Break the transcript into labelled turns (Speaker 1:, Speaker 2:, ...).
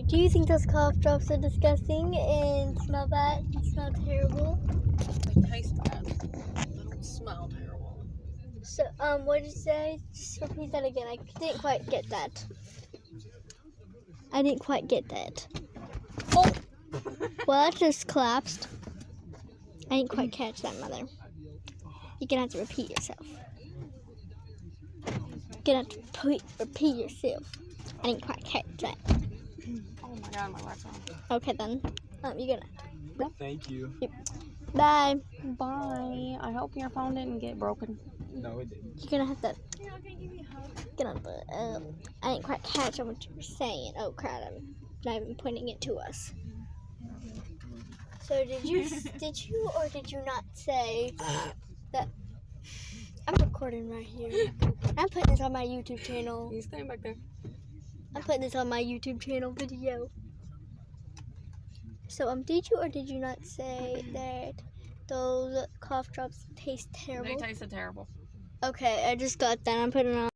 Speaker 1: Do you think those cough drops are disgusting and smell bad and smell terrible?
Speaker 2: They taste bad. They don't smell terrible.
Speaker 1: So, what did you say? Just repeat that again. I didn't quite get that. I didn't quite get that.
Speaker 2: Oh!
Speaker 1: Well, that just collapsed. I didn't quite catch that, Mother. You're gonna have to repeat yourself. You're gonna have to repeat yourself. I didn't quite catch that.
Speaker 2: Oh my god, my light's on.
Speaker 1: Okay, then. You're gonna.
Speaker 3: Thank you.
Speaker 1: Bye.
Speaker 2: Bye. I hope your phone didn't get broken.
Speaker 3: No, it didn't.
Speaker 1: You're gonna have to. Get on the. I didn't quite catch on what you were saying. Oh crap! I'm not even pointing it to us. So did you or did you not say that? I'm recording right here. I'm putting this on my YouTube channel.
Speaker 2: You staying back there?
Speaker 1: I'm putting this on my YouTube channel video. So did you or did you not say that those cough drops taste terrible?
Speaker 2: They tasted terrible.
Speaker 1: Okay, I just got that. I'm putting it on.